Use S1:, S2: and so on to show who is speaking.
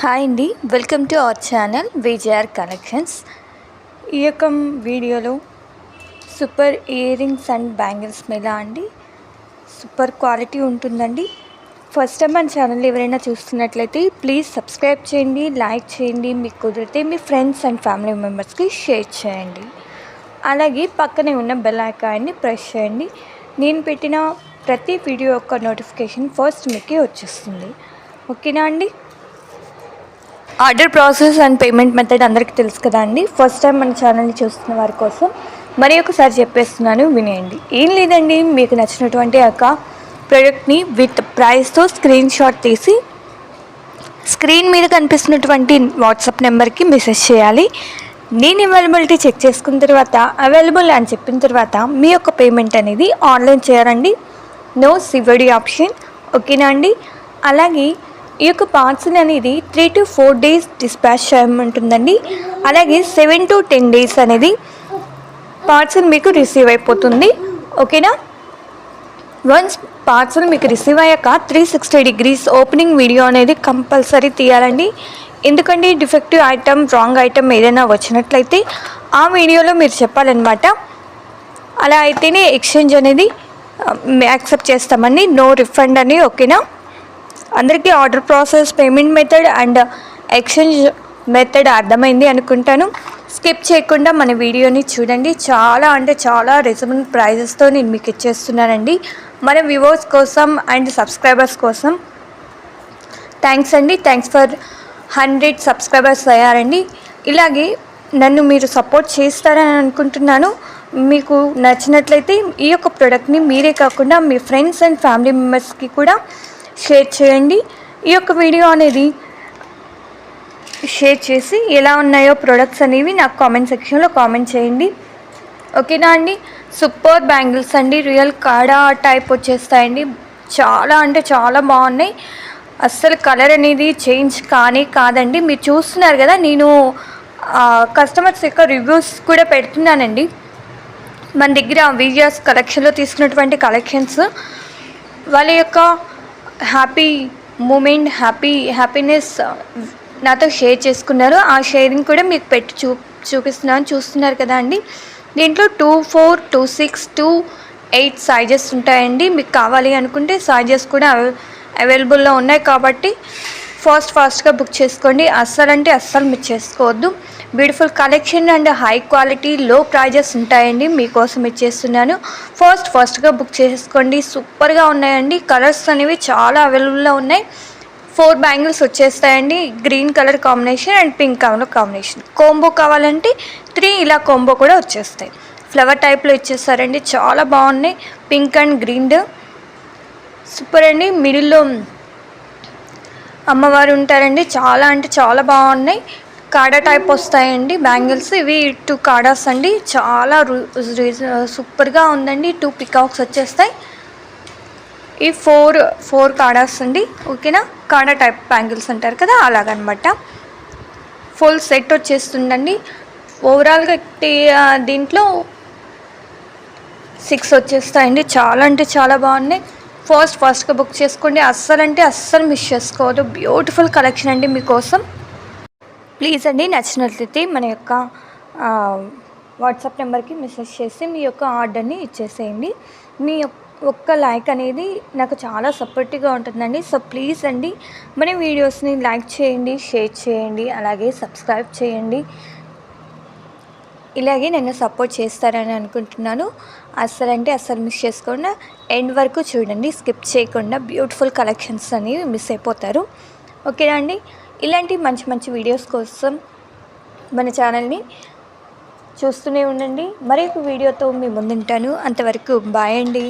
S1: Hi అండి, welcome to our channel VJR collections. ఈ యొక్క వీడియోలో super earrings and bangles మీద అండి సూపర్ క్వాలిటీ ఉంటుందండి. ఫస్ట్ టైం మన ఛానల్ ఎవరైనా చూస్తున్నట్లయితే ప్లీజ్ సబ్స్క్రైబ్ చేయండి, లైక్ చేయండి, మీకు కుదిరితే మీ ఫ్రెండ్స్ అండ్ ఫ్యామిలీ మెంబర్స్కి షేర్ చేయండి. అలాగే పక్కనే ఉన్న బెల్ ఐకాన్ని ప్రెస్ చేయండి. నేను పెట్టిన ప్రతి వీడియో యొక్క నోటిఫికేషన్ ఫస్ట్ మీకు వచ్చేస్తుంది. ఓకేనా అండి? Order process and payment method అందరికీ తెలుసు కదా అండి. ఫస్ట్ టైం మన ఛానల్ని చూస్తున్న వారి కోసం మరి ఒకసారి చెప్పేస్తున్నాను, వినేయండి. ఏం లేదండి, మీకు నచ్చినటువంటి యొక్క ప్రోడక్ట్ని విత్ ప్రైస్తో స్క్రీన్ షాట్ తీసి స్క్రీన్ మీద కనిపిస్తున్నటువంటి వాట్సాప్ నెంబర్కి మెసేజ్ చేయాలి. నేను అవైలబిలిటీ చెక్ చేసుకున్న తర్వాత అవైలబుల్ అని చెప్పిన తర్వాత మీ యొక్క పేమెంట్ అనేది ఆన్లైన్ చేయాలండి. No CVD option. ఓకేనా అండి? అలాగే ఈ యొక్క పార్సల్ అనేది 3 to 4 days డిస్పాచ్ చేయమంటుందండి. అలాగే 7 to 10 days అనేది పార్సల్ మీకు రిసీవ్ అయిపోతుంది. ఓకేనా? వన్స్ పార్సల్ మీకు రిసీవ్ అయ్యాక 360 degrees ఓపెనింగ్ వీడియో అనేది కంపల్సరీ తీయాలండి. ఎందుకంటే డిఫెక్టివ్ ఐటమ్, రాంగ్ ఐటమ్ ఏదైనా వచ్చినట్లయితే ఆ వీడియోలో మీరు చెప్పాలన్నమాట. అలా అయితేనే ఎక్స్చేంజ్ అనేది యాక్సెప్ట్ చేస్తామండి. నో రిఫండ్ అని. ఓకేనా? అందరికీ order process, payment method and exchange method అర్థమైంది అనుకుంటాను. స్కిప్ చేయకుండా మన వీడియోని చూడండి. చాలా రీజనబుల్ ప్రైజెస్తో నేను మీకు ఇచ్చేస్తున్నానండి. మన వ్యూవర్స్ కోసం అండ్ సబ్స్క్రైబర్స్ కోసం థ్యాంక్స్ అండి. థ్యాంక్స్ ఫర్ 100 సబ్స్క్రైబర్స్ అయ్యారండి. ఇలాగే నన్ను మీరు సపోర్ట్ చేస్తారని అనుకుంటున్నాను. మీకు నచ్చినట్లయితే ఈ యొక్క ప్రోడక్ట్ని మీరే కాకుండా మీ ఫ్రెండ్స్ అండ్ ఫ్యామిలీ మెంబర్స్కి కూడా షేర్ చేయండి. ఈ యొక్క వీడియో అనేది షేర్ చేసి ఎలా ఉన్నాయో ప్రోడక్ట్స్ అనేవి నాకు కామెంట్ సెక్షన్లో కామెంట్ చేయండి. ఓకేనా అండి? సూపర్ బ్యాంగిల్స్ అండి, రియల్ కాడా టైప్ వచ్చేస్తాయండి. చాలా బాగున్నాయి. అస్సలు కలర్ అనేది చేంజ్ కాదండి. మీరు చూస్తున్నారు కదా, నేను కస్టమర్స్ యొక్క రివ్యూస్ కూడా పెడుతున్నానండి. మన దగ్గర విజేఆర్ కలెక్షన్లో తీసుకున్నటువంటి కలెక్షన్స్ వాళ్ళ యొక్క హ్యాపీ మూమెంట్, హ్యాపీనెస్ నాతో షేర్ చేసుకున్నారు. ఆ షేరింగ్ కూడా మీకు పెట్టి చూపిస్తున్నాను. చూస్తున్నారు కదా అండి. దీంట్లో 2, 4, 2, 6, 2, 8 సైజెస్ ఉంటాయండి. మీకు కావాలి అనుకుంటే సైజెస్ కూడా అవైలబుల్లో ఉన్నాయి. కాబట్టి ఫాస్ట్గా బుక్ చేసుకోండి. అస్సలు మిస్ చేసుకోవద్దు. Beautiful collection and high quality, లో ప్రైజెస్ ఉంటాయండి. మీకోసం ఇచ్చేస్తున్నాను. ఫాస్ట్గా బుక్ చేసుకోండి. సూపర్గా ఉన్నాయండి. కలర్స్ అనేవి చాలా అవైలబుల్లో ఉన్నాయి. 4 బ్యాంగిల్స్ వచ్చేస్తాయండి. Green colour combination and pink colour combination. Combo కావాలంటే 3 ఇలా కోంబో కూడా వచ్చేస్తాయి. ఫ్లవర్ టైప్లో ఇచ్చేస్తారండి. చాలా బాగున్నాయి. పింక్ అండ్ గ్రీన్ సూపర్ అండి. మిడిల్లో అమ్మవారు ఉంటారండి. చాలా బాగున్నాయి. కాడా టైప్ వస్తాయండి బ్యాంగిల్స్. ఇవి 2 కాడాస్ అండి. చాలా సూపర్గా ఉందండి. 2 పికాక్స్ వచ్చేస్తాయి. ఈ 4 కాడాస్ అండి. ఓకేనా? కాడా టైప్ బ్యాంగిల్స్ అంటారు కదా, అలాగనమాట. ఫుల్ సెట్ వచ్చేస్తుందండి. ఓవరాల్గా దీంట్లో 6 వచ్చేస్తాయండి. చాలా బాగున్నాయి. ఫాస్ట్గా బుక్ చేసుకోండి. అస్సలు మిస్ చేసుకోవద్దు. బ్యూటిఫుల్ కలెక్షన్ అండి మీకోసం. ప్లీజ్ అండి, నచ్చినట్లయితే మన యొక్క వాట్సాప్ నెంబర్కి మెసేజ్ చేసి మీ యొక్క ఆర్డర్ని ఇచ్చేసేయండి. మీ ఒక్క లైక్ అనేది నాకు చాలా సపోర్టివ్గా ఉంటుందండి. సో ప్లీజ్ అండి, మన వీడియోస్ని లైక్ చేయండి, షేర్ చేయండి, అలాగే సబ్స్క్రైబ్ చేయండి. ఇలాగే నన్ను సపోర్ట్ చేస్తారని అనుకుంటున్నాను. అస్సలు మిస్ చేసుకోకుండా ఎండ్ వరకు చూడండి, స్కిప్ చేయకుండా. బ్యూటిఫుల్ కలెక్షన్స్ అనేవి మిస్ అయిపోతారు. ఓకేనా అండి? ఇలాంటి మంచి వీడియోస్ కోసం మన ఛానల్ని చూస్తూనే ఉండండి. మరొక వీడియోతో మీ ముందుంటాను. అంతవరకు బాయ్ అండి.